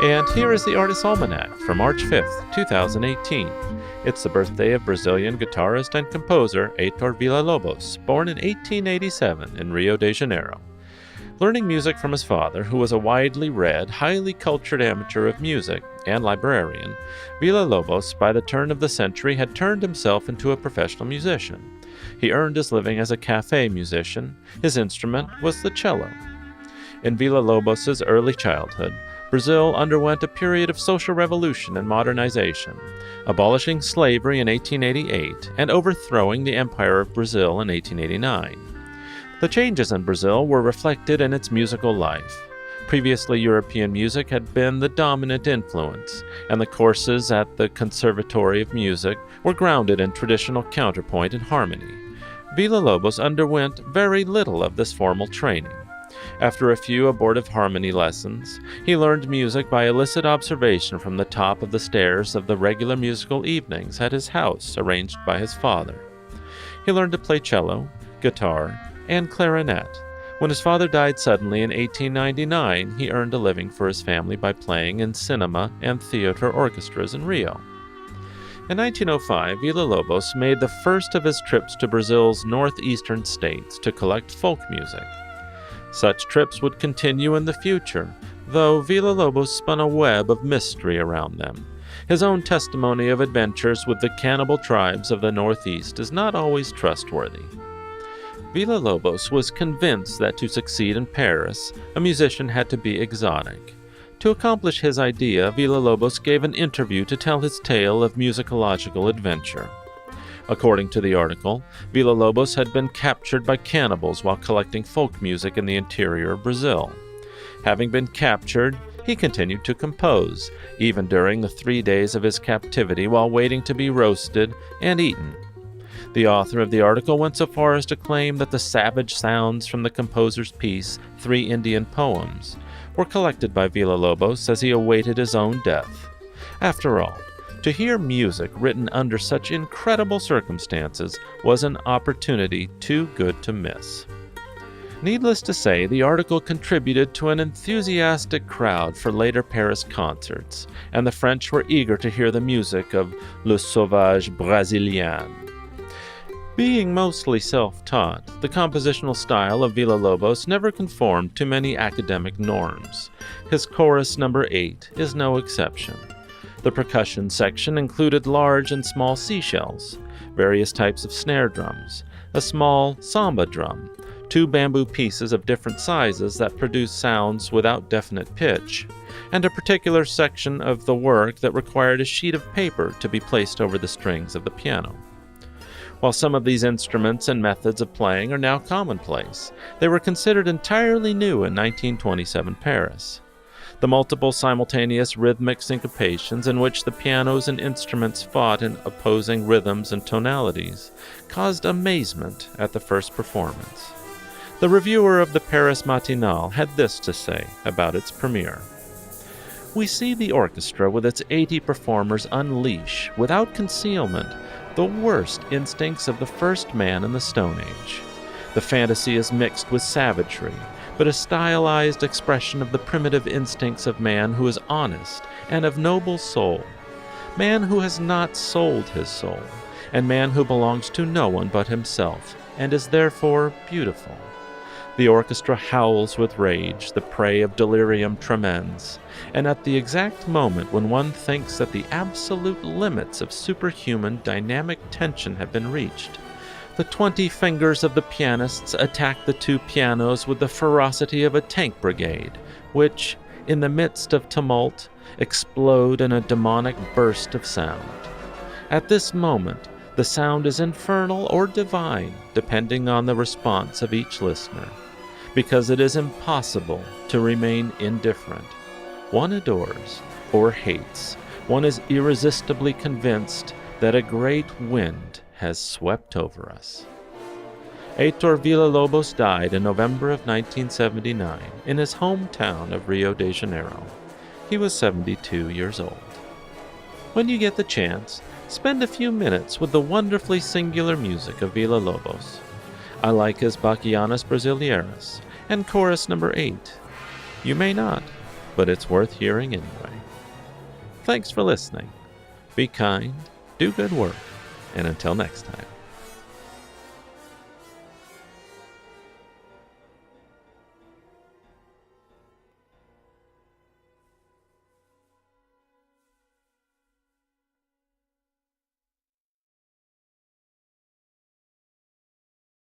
And here is the Artist's Almanac for March 5th, 2018. It's the birthday of Brazilian guitarist and composer Heitor Villa-Lobos, born in 1887 in Rio de Janeiro. Learning music from his father, who was a widely read, highly cultured amateur of music and librarian, Villa-Lobos, by the turn of the century, had turned himself into a professional musician. He earned his living as a cafe musician. His instrument was the cello. In Villa-Lobos' early childhood, Brazil underwent a period of social revolution and modernization, abolishing slavery in 1888 and overthrowing the Empire of Brazil in 1889. The changes in Brazil were reflected in its musical life. Previously, European music had been the dominant influence, and the courses at the Conservatory of Music were grounded in traditional counterpoint and harmony. Villa-Lobos underwent very little of this formal training. After a few abortive harmony lessons, he learned music by illicit observation from the top of the stairs of the regular musical evenings at his house arranged by his father. He learned to play cello, guitar, and clarinet. When his father died suddenly in 1899, he earned a living for his family by playing in cinema and theater orchestras in Rio. In 1905, Villa-Lobos made the first of his trips to Brazil's northeastern states to collect folk music. Such trips would continue in the future, though Villa-Lobos spun a web of mystery around them. His own testimony of adventures with the cannibal tribes of the Northeast is not always trustworthy. Villa-Lobos was convinced that to succeed in Paris, a musician had to be exotic. To accomplish his idea, Villa-Lobos gave an interview to tell his tale of musicological adventure. According to the article, Villa-Lobos had been captured by cannibals while collecting folk music in the interior of Brazil. Having been captured, he continued to compose, even during the 3 days of his captivity while waiting to be roasted and eaten. The author of the article went so far as to claim that the savage sounds from the composer's piece, 3 Indian Poems, were collected by Villa-Lobos as he awaited his own death. After all, to hear music written under such incredible circumstances was an opportunity too good to miss. Needless to say, the article contributed to an enthusiastic crowd for later Paris concerts, and the French were eager to hear the music of Le Sauvage Brésilien. Being mostly self-taught, the compositional style of Villa-Lobos never conformed to many academic norms. His chorus number 8 is no exception. The percussion section included large and small seashells, various types of snare drums, a small samba drum, 2 bamboo pieces of different sizes that produce sounds without definite pitch, and a particular section of the work that required a sheet of paper to be placed over the strings of the piano. While some of these instruments and methods of playing are now commonplace, they were considered entirely new in 1927 Paris. The multiple simultaneous rhythmic syncopations in which the pianos and instruments fought in opposing rhythms and tonalities caused amazement at the first performance. The reviewer of the Paris Matinale had this to say about its premiere. "We see the orchestra with its 80 performers unleash, without concealment, the worst instincts of the first man in the Stone Age. The fantasy is mixed with savagery, but a stylized expression of the primitive instincts of man who is honest and of noble soul, man who has not sold his soul, and man who belongs to no one but himself, and is therefore beautiful. The orchestra howls with rage, the prey of delirium tremens, and at the exact moment when one thinks that the absolute limits of superhuman dynamic tension have been reached, the 20 fingers of the pianists attack the 2 pianos with the ferocity of a tank brigade, which, in the midst of tumult, explode in a demonic burst of sound. At this moment, the sound is infernal or divine, depending on the response of each listener, because it is impossible to remain indifferent. One adores or hates. One is irresistibly convinced that a great wind has swept over us." Heitor Villa-Lobos died in November of 1979 in his hometown of Rio de Janeiro. He was 72 years old. When you get the chance, spend a few minutes with the wonderfully singular music of Villa-Lobos. I like his Bachianas Brasileiras and chorus number 8. You may not, but it's worth hearing anyway. Thanks for listening. Be kind, do good work, and until next time.